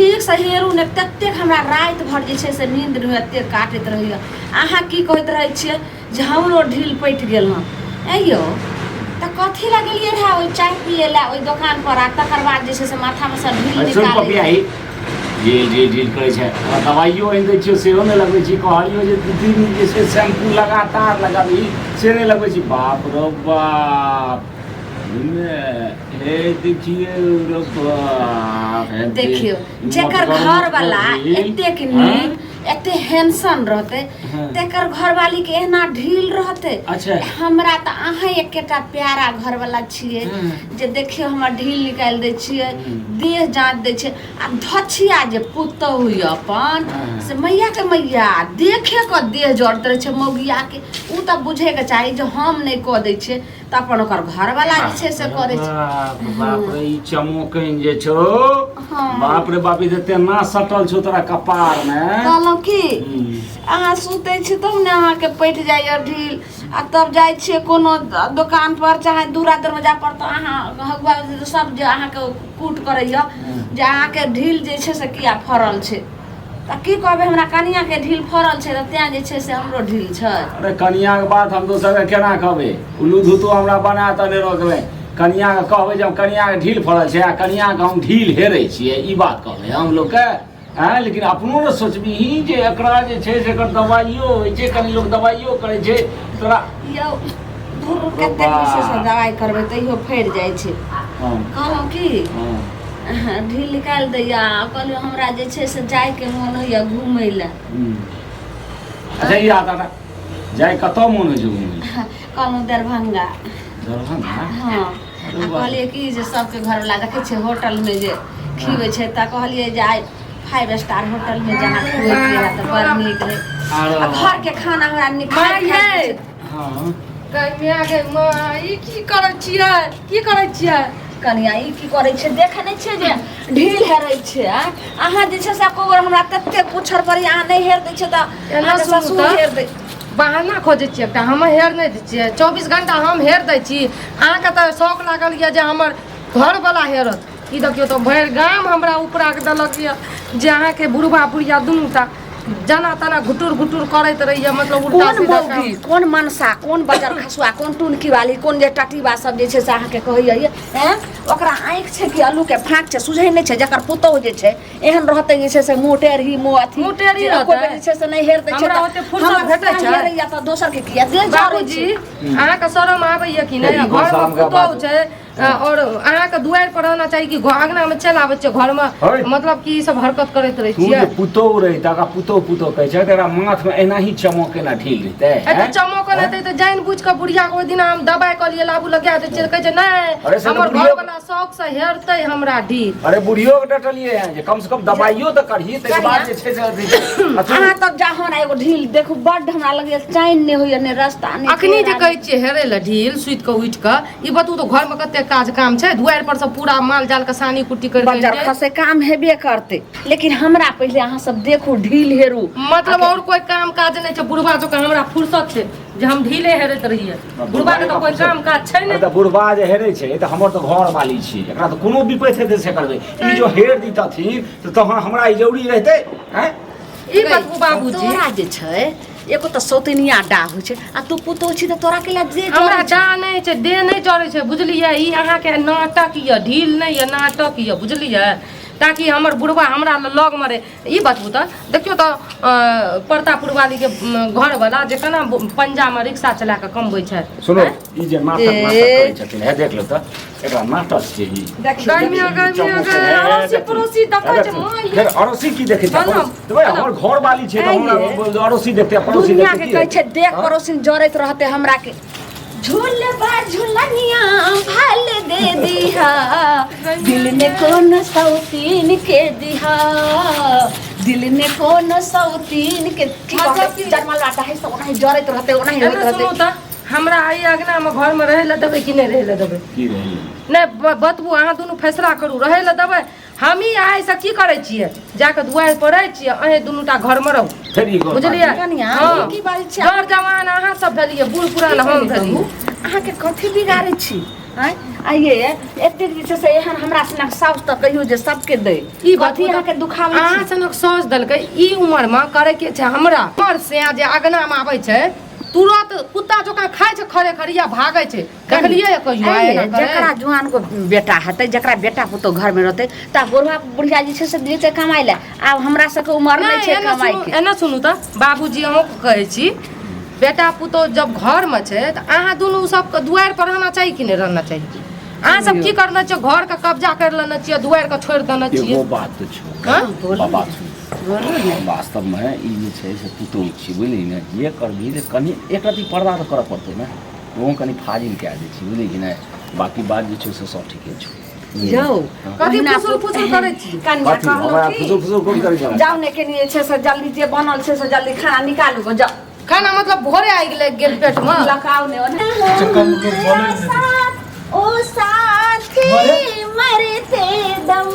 ठीक से हेरू ने ततेक हमरा रात भर जे छै से नींद नहि एते काटैत रहैया अहाँ की कहैत रहै छियै जे हमरो ढील पटि गेल हँ ऐयो तऽ कथी लए गेलियै रहे ओइ चाय पिए ला ओइ दुकान पर आ तकर बाद जे छै से माथामे से ढील निकालै ढील करै छै दवाइयो आनि दै छियै सेहो नहि लगबै छी कहलियो जे 2 दिन जे छै शैम्पू लगातार लगाबी से नहीं लगबै छी बाप रे बाप हे देखियो जेकर घर वाला एतेक नीक एते हैंडसम रहते तेकर घरवाली के एना ढील रहते अच्छा हमरा त अहाँ एकेटा प्यारा घर वाला छिए जे देखियो हमर ढील निकाल दै छिए देह जांच दै छै आ धछिया जे पुतौ हुई अपन से मैया के मैया देखे क देह जड़त रहे छै मौगिया के उ त बुझे के चाही जे हम नहीं क दै छिए त अपन ओकर घर वाला जे छै से करे छै बाप रे ई चमोकन जे छौ बाप रे बाप ई तेना सटल छौ तोरा कपार में की अहाँ सुते छी तब ने अहाँ के पट जाइए ढील आ तब जाय छिए कोनो दुकान पर चाहे दूरा दरवाजा पर तो अहाँ सब जे अहाँ के कूट करैया जे अहाँ के ढील जे छै से किया फरल छै त की कहबे हमरा कनिया के ढील फरल छै त त्या जे छै से हमरो ढील छै अरे कनिया के बात हम दोसर के केना कहबे उल्लू धूतो हमरा बना त नहीं रोकबे कनिया के कहबे जब कनिया के ढील फरल छै आ कनिया के हम ढील हेरै छिए ई बात कहबे हम लोग के हाँ लेकिन अपनो ने सोचबी जे एकरा जे छै से एकर दवाइयो होइ छै कनी लोग दवाइयो करे छै तोरा यौ दूर कते विशेष दवाई करबे तइयो फैर जाय छै कहलौ की ढील निकाल दैया कहलियो हमरा जे छै से जाय के मोन होइया घूमै ला अच्छा ई आता जाय कतौ मोन होइ छै घूमै कहलौ दरभंगा हाँ कहलिए की जे सबके घर वाला देखे छै होटल में जे खीवे छै त कहलिए जे आइ 5 स्टार होटल में जहाँ खुए पिए त बड़ नीक रहे घर के खाना हमरा नीक है हां कनिया के माई की करै छियै कनिया ई की करै छै देखे नै छै जे ढील हेरै छै अहाँ जे छै से कोबर हमरा तते पूछर पड़ी अहाँ नहीं हेर दै छै त एना ससुर हेर दै बहाना खोजे छियै एकटा हम हेर नहीं दै छियै 24 घंटा हम हेर दै छी अहाँ के त शौक लागल ये जे हमर घर वाला हेरत ई देखियो तो भर गाम हमरा ऊपरा के दलक ये जे अहाँ के बुढ़वा बुढ़िया दुनू ता जना तना घुटुर घुटुर करैत रहिए मतलब उल्टा सीधा काम कौन मनसा कौन बजर खसुआ कौन टुनकी वाली कौन जे टटीबा सब जे छै से अहाँ के कहैया हैं ओकरा आँख छै कि आलू के फाँक छै सुझै नहीं छै जकर पुतौ जे छै एहन रहते जे छै से मोटेरही अथी मोटेरही रहते जे छै से नहीं हेर दै छै हमरा ओते फुर्सत भेटै छै हेरैया त दोसर के किया दे बाबूजी अहाँ के शरम आबैया कि नहीं घर में पुतौ छै और अहाँ के दुआर पर रहना चाहिए कि आंगना में चल आबै छै घर में मतलब कि सब हरकत करैत रहे छियै पुतौ रहे तका पुतौ कहै छै तेरा माथ में एना ही चमकेना ढील रहते एते चमक रहते त जान बुझ के बुढ़िया के ओइ दिन हम दबाई क लिए लाबू लगा दे छै कहै छै नहीं हमर घर वाला शौक से हेरतै हमरा ढील अरे बुढ़ियो के डटलिए हैं जे कम से कम दबाइयो त करही त बाद जे छै से अहाँ तब जहां एगो ढील देखू बड हमरा लगे चैन नहीं होइया ने रास्ता नहीं अखनी जे कहै छियै हेरै ल ढील सुइत के उठ के ई बतू तो घर में कते काज काम छै दुआर पर सब पूरा माल जाल के सानी कुट्टी कर के बजार खसे काम हेबे करते लेकिन हमरा पहले अहाँ सब देखू ढील हेरू मतलब और कोई काम काज नहीं छै बुढ़वा जो के हमरा फुर्सत छै जे हम ढीले हेरैत रहिए बुढ़वा के तो कोई काम काज छै नहीं त बुढ़वा जे हेरै छै त हमर त घर वाली छी एकरा त कोनो विपैत हेतै से करबै ई जो हेर दीतथिन त तहन हमरा ई जरूरी रहतै हैं ई बतबू बाबूजी तोरा जे छै एको त सौतनिया डा होइ छै आ तू पुतौ छी त तोरा के ला जे हमरा डा नहीं छै देह नहीं चढ़ै छै बुझलिए ई अहाँ के नाटक ये ढील नहीं ये नाटक ये बुझलिए ताकि हमर बुढ़वा हमरा लग में रहे ई बतबू त देखियो त प्रतापुर वाली के घर वाला जे कना पंजा में रिक्शा चला के कमबै छै सुनो ई जे नाटक करै छथिन हे देख लो त एकरा नाटक छै ई गर्मिया अड़ोसी पड़ोसी देखै छै माय फिर अड़ोसी की देखै छै तबे हमर घर वाली छै त हमरा अड़ोसी देखते पड़ोसी दुनिया के कहै छै देख पड़ोसी जरैत रहते हमरा के झूलबा झूलनिया भाल दे दिहा दिल ने कौन सौतीन के दिहा दिल ने कौन सौतीन के जन्मल बाटा है सब ओनाही जरैत रहते ओनाही होइत रहते हमरा आई अगना में घर में रहे ल देबे कि नहीं रहे ल देबे की रहे नहीं बतबू अहाँ दोनों फैसला करू रहे ल देबे हम ही आइ से की करे छिए जाके दुआर पर रहे छिए अहे दुनूटा घर में रहू बुझलिए हां की बात छै जर जवान अहाँ सब भेलिए बूढ़ पुरान हम भेलिए अहाँ के कथि बिगाड़ै छी हैं आइए एते जे छै से एहन हमरा सनक साउस त कहियो जे सबके दे ई बात कथी अहाँ के दुखावे अहाँ छी सनक सोच देलकै ई उम्र में करे के छै हमरा हमर से जे अगना में आबै छै तुरंत कुत्ता जोका खाय छै खरे खरिया भागे छै देखलिए कहियो आइए जकरा जुआन को बेटा हेतै जकरा बेटा पुतो घर में रहतै ता बुढ़वा बुढ़िया जे छै से जेतै कमाइ ले आब हमरा सबके उम्र नै छै कमाइ के एना सुनू त बाबूजी अहूँ कहै छी बेटा पुतो जब घर में छै त अहाँ दुनू सब दुआर पर रहना चाहिए कि नहीं रहना चाहिए अहाँ सब की करना चाहिए घर का कब्जा कर लेना चाहिए दुआर का छोड़ देना चाहिए एगो बात तो छौ हाँ? बाबा वास्तव में ई जे छै से पुतौह छी बुझली ने जे करबी जे कनी एक रति पर्दा तो करऽ पड़तै ने ओहो कनी फाजिल कए दै छी बुझली कि नहि बाकी बात जे छै से सब ठीके छौ जाओ कथी फुसुर फुसुर करै छी कन्या कथी कहलो हमरा कि फुसुर फुसुर कोन करै छै जाओ ने के लिए छै से जल्दी जे बनल छै से जल्दी खाना निकालू गो जाओ खाना मतलब भोरे आइ गेल पेट में लकाओ ने कम लोग बोले नहीं। ओ साथी मरते दम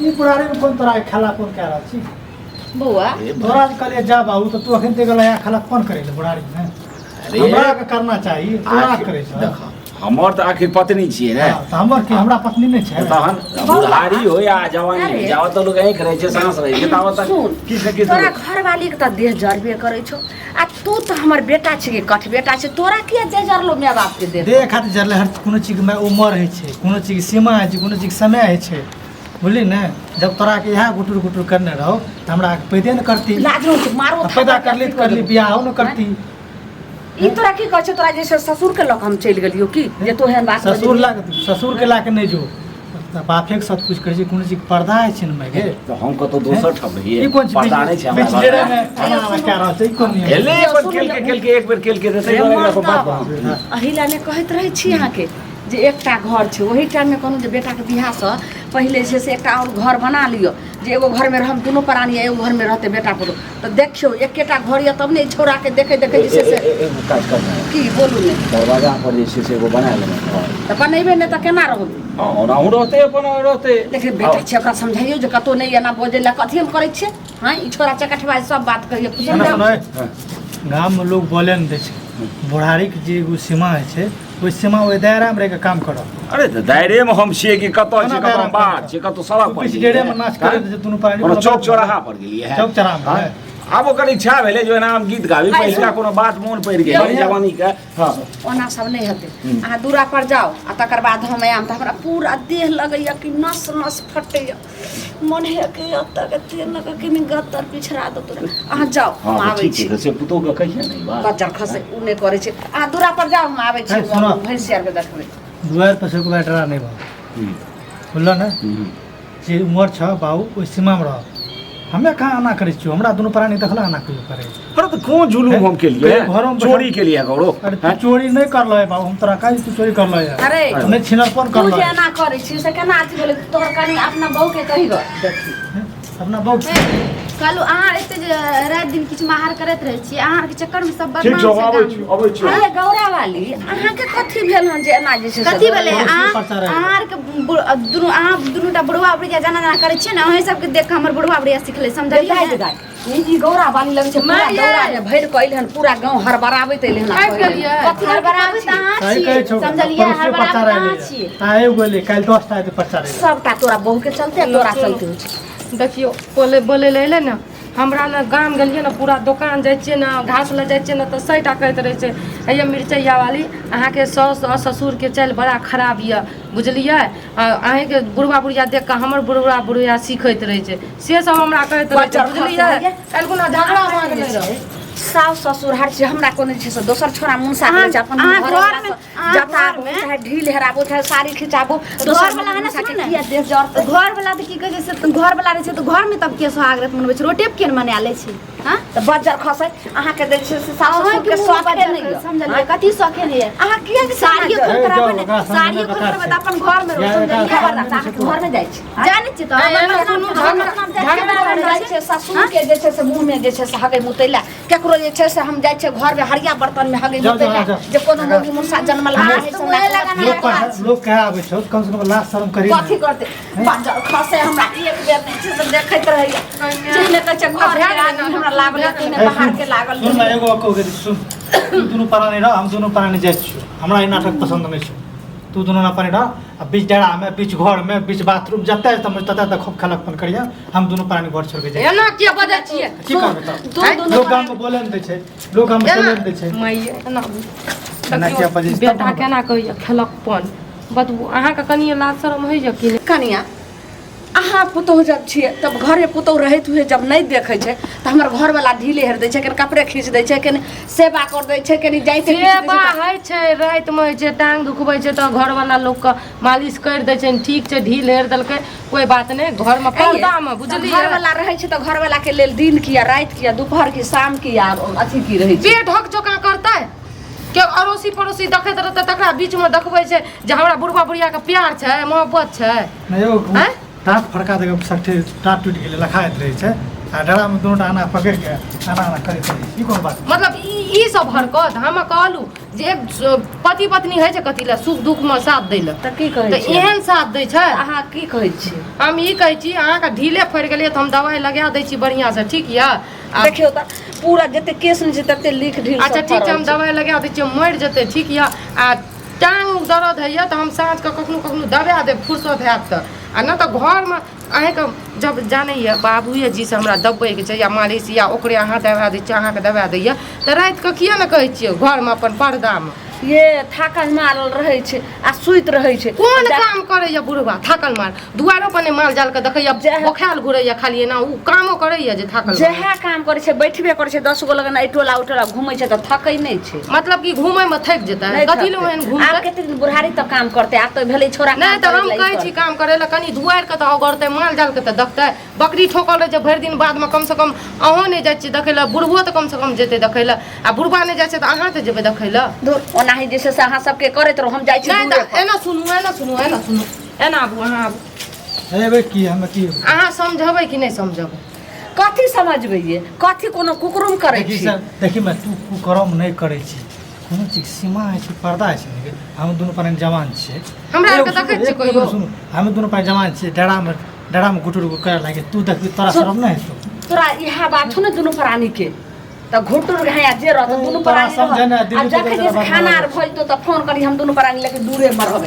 ई पुराने में कौन तरह के खाला कौन कह रहा छी बुआ तोरा कहले जा बाबू तो तू अखन ते गेला या खाला कौन करे बुढ़ारी में अरे हमरा के करना चाहिए तोरा करे छ देख हमर तऽ आखिर पत्नी छियै ने त हमर की हमरा पत्नी नहीं छै तहन बुढ़ारी हो या जवानी हो जाओ तो लोग यहीं करे छै सांस रहे छै ताव तक सुन की से की तोरा घरवाली के त देह जरबे करे छौ आ तू त हमर बेटा छी के कठ बेटा छै तोरा किया देह जरलो माय बाप के देह देह खातिर जरले हर कोनो चीज में उम्र है छै कोनो चीज के सीमा है छै कोनो चीज के समय है छै बुझली ने जब तोरा के यहाँ गुटुर गुटुर करने रहो त हमरा पैदे न करती लाजो के मारो पैदा कर ली बियाह न करती ई तोरा की कहै छै तोरा जैसे ससुर के लक हम चल गेलियो की जे तो एहन बात ससुर के लाके नहीं जो बापे के सब कुछ करे छै कोनो चीज पर्दा है छै न गे तो हम कतो दोसर ठप रहिए ई कोन पर्दा नहीं छै बीच हमरा डेरे में खाना क्या रह छै कोन नहीं एले अपन खेल के एक बेर खेल के देतै बात अहिला ने कहैत रहै छी अहाँ के जे एकटा घर छै ओही टाइम में कहलहुँ जे बेटाके बियाहसँ पहिले छै से एकटा और घर बना लियो जे एगो घर में हम दुनू प्राणी एगो घर में रहते बेटा पुतो तो देखियो एकेटा घर या तब ने छोड़ा के देखे देखे जे से एक काज करना की बोलू ने दरवाजा पर जे छै से एगो बना लेना घर तो बनेबे ने तो केना रहबे और हम रहते अपन रहते लेकिन बेटा छै ओकरा समझाइयो जे कतो नहीं एना बोझे ला कथी हम करै छियै हां ई छोरा चकठवा सब बात कहियो गांव में लोग बोले न दे छै बुढ़ारी के जे एगो सीमा है छै ओइ सीमा ओइ दायरा में रह के काम करो अरे तो दायरे में हम छियै कि कतो छै कतो बात छै कतो सड़क पर बीच डेरे में नाच करे जे दुनू पानी कोनो चौक चौराहा पर गेलिए है चौक चौराहा में आब ओकर इच्छा भेलै जो नाम गीत गाबी पहिलका कोनो बात मोन पड़ि गेल बड़ी जवानी के हां ओना सब नहीं हेतै अहाँ दूरा पर जाओ आ तकर बाद हम आयम त हमरा पूरा देह लगैया कि नस नस फटैया मन है कि अत्ता के तेल लगा के नि गत्तर पिछड़ा दो तोरा अहाँ जाओ हम आबै छी से पुतो के कहिए नहीं बात बच्चा खसे उने करे छै अहाँ दूरा पर जाओ हम आबै छी सुनो। भैंसिया के देखबै दुआर पर से को बैठरा नहीं बा बोललो ना जे उमर छ बाबू ओइ सीमा में रह हमें कहाँ आना करे छियो हमरा दुनू प्राणी देखला आना कहियो करे अरे तो कौन जुलूम हम के लिए घरों में चोरी के लिए गौरो अरे तू चोरी नहीं कर लो है बाबू हम तोरा काहे तू चोरी कर लो है अरे नहीं छिनरपन कर तू लो जे है एना करे छी से केना अथी बोले तोहर कनी अपना बहू के कहि गो देखी अपना बहुत कहलू अहाँ एते जे रात दिन किछु माहर करैत रहै छी अहाँ के चक्कर में सब ठीक छौ बदमाश आबै छी अरे गौरा वाली अहाँ के कथी भेल हन जे एना जे छै से कथी भेलै बहुत प्रचार है। अहाँ के दुनू अहाँ दुनूटा बुढ़वा बुढ़िया जाना जाना करै छियै ने अहीं सबके देख के हमर बुढ़वा बुढ़िया सिखले समझलियै गाय ई गौरा वाली लग छै पूरा गौरा जे भरि कइल हन पूरा गांव हरबराबैत एलै हन आबि गेलियै कथी हरबराबै त अहाँ सही कहे छौ छियै समझलियै परसों हरबराबै प्रचार त अहाँ है छियै आए बोले कल 10 ता प्रचार है सबटा तोरा बहू के चलते तोरा चलते होइ छै देखियो बोले ले अयलै ने हमरा ने गाम गेलियै ने पूरा दोकान जाइ छियै ने घास लए जाइ छियै ने तऽ सैटा कहैत रहै छै हैया मिरचैया वाली अहाँके साउस आ ससुरके चालि बड़ा खराब यऽ बुझलियै अहीँके बुढ़वा बुढ़िया देख कऽ हमर बुढ़वा बुढ़िया सीखैत रहै छै से सब हमरा कहैत रहै छै बुझलियै काल्हि कोनो झगड़ा भऽ गेलै रहै सास ससुर हर चीज हमरा कोनो छै से दोसर छोरा मुंसा करे छै अपन अहाँ घर घर में जता चाहे ढील हेराबो चाहे साड़ी खिचाबो घर वाला है ना सुनो ना किया देह जर तो घर वाला तो की कहे से घर वाला रहे छै तो घर में तब के सुहागरत मनबै छै रोटे के मना ले छै हां त बज्जर खसै अहाँ के दै छै से सास ससुर के शौक नहीं है समझलियै कथी शौक है अहाँ किया के साड़ियो ए, खोल जाओ, कराबे ओकरा ने समझाने साड़ियो खोल बता कराबे छै। त अपन घर में रहो या समझलियै एका खबर अहाँ के घर में जाइ छै जानै छी त जाइ छै ससुर के जे छै से मुंह में जे छै से हगै मुतैला केकरो जे छै से हम जाइ छै घर में हरिया बर्तन में हगै जाओ, मुतैला जाओ। जे कोनो मोगी मुंसा जन्मल हाँ, है तो सब वही लगाना लोग कहे आबै छौ कम से कम लाज शर्म करी कथी करते बज्जर खसे हमरा एक बेर नहीं छै से देखैत रहैया जेने कहै छै घर के आदमी हमरा लागल तेने बाहर के लागल सुन एगो कहू सुन तू दुनू प्राणी रह हम दुनू प्राणी जाइ छियो हमरा ई नाटक पसंद नहीं छौ तू दोनों ना पानी रह अब बीच डेरा में बीच घर में बीच बाथरूम जते समझ तते खूब खलकपन करिया हम दोनों प्राणी घर छोड़ के जाए एना के बजै छियै की करबे त तू दोनों लोग गांव में बोले न दे छै लोग गांव में चले न दे छै मैया एना एना किया बजै छै बेटा केना कहैया खेलकपन बतबू अहाँके कनिए लाज शरम होइया कि नहि कनिया अहाँ पुतोह जब छियै तब घरे पुतोह रहैत हुए जब नहीं देखे छै तो हमर घर वाला ढीले हेर दै छै कनि कपड़े खींच दै छै कनि सेवा कर दै छै कनि जाइते सेवा होइ छै रातिमे होइ छै टांग दुखबै छै तऽ घरवला लोकके मालिश करि दै छै ठीक छै ढील हेर देलकै कोई बात नहीं घर में पर्दामे बुझलियै घर वाला रहे छै तो घर वाला के लेल दिन किया रात किया दोपहर की शाम किया अथी की रहे छै पेट हक चोका करतै के अड़ोसी पड़ोसी देखैत रहतै तकरा बीचमे देखबै छै जे हमरा बुढ़बा बुढ़ियाके प्यार छै मोहब्बत छै नहीं यो हैं? टाट फड़का देगा सट्ठे टाट टूट गेले लखाइत रहे छै आ डरा में दोनों आना पकड़ के आना करैत रहे ई कोन बात मतलब ई सब हरकत हम कहलू जे पति पत्नी है छै कथी लए सुख दुख में साथ दै लए तऽ की कहै तऽ छी एहन साथ दै छै अहाँ की कहै छी हम ई कहै छी अहाँके ढीले फड़ि गेलियै तऽ हम दवाई लगा दै छी बढ़िया से ठीक यऽ देखियो त पूरा जते केस में छै तते लिख ढील अच्छा ठीक छै हम दवाई लगा दै छियै मरि जेतै ठीक यऽ आ टांग उंग दर्द होइए तऽ हम साँझके कखनो कखनो दबा देब फुर्सत हैत तऽ आ नहि तऽ घरमे अहाँके जब जानैए बाबुए जी से हमरा दबैके छै या मालिश या ओकरे अहाँ दबा दै छियै अहाँके दबा दैए तऽ रातिके किया ने कहै छियै घरमे अपन पर्दामे ये थाकल मारल रहे छै आ सुइत रहे छै कोन काम करैया बुढ़बा थाकल मार दुआरो पर माल जाल के देखैया बोखाल घुरैया खाली ना उ कामो करैया जे थाकल मार जेहे काम करे छै बैठबे करे छै 10 गो लगन टोला उटोला घूमै छै त थकै नहीं छै मतलब कि घूमै में थक जेतै नहीं कथी लो एहन घूमतै आब कते दिन बुढ़ारी तक काम करते आब तो भेलै छोरा नहीं तो हम कहै छी काम करे ला कनी दुआर के तो अगरतै माल जाल के तो देखतै बकरी ठोकल रहे छै भरि दिन बाद में कम से कम अहों नहीं जाइ छी देखै ला बुढ़बो तो कम से कम जेतै देखै ला आ बुढ़बा नहीं जाइ छै तो अहाँ तो जेबै देखै ला ओनाही जैसे से अहाँ सबके करैत रहो हम जाइ छी नहीं दूरे तो एना सुनू एना आबू अहाँ आबू एबे की हम की अहाँ समझबै कि नहीं समझबै कथी समझबै ये कथी कोनो कुकुरुम करे देखी छी सर देखी मैं तू कुकरम नहीं करे छी कोनो चीज सीमा है छै पर्दा है छै हम दोनों पर जवान छियै हमरा आरके देखै छियै कहियो सुनु हम दोनों पर जवान छियै डरा में गुटुर करे लागे तू देखी तोरा शरम नहीं है तोरा इहा बात छौ ने दुनू प्राणी के त घुटुर गया जे रहत दुनू प्राणी समझे ना, आ दिल्ली जखन तो खाना आर भइल तो त फोन करी हम दुनू प्राणी लेके दूरे में रहब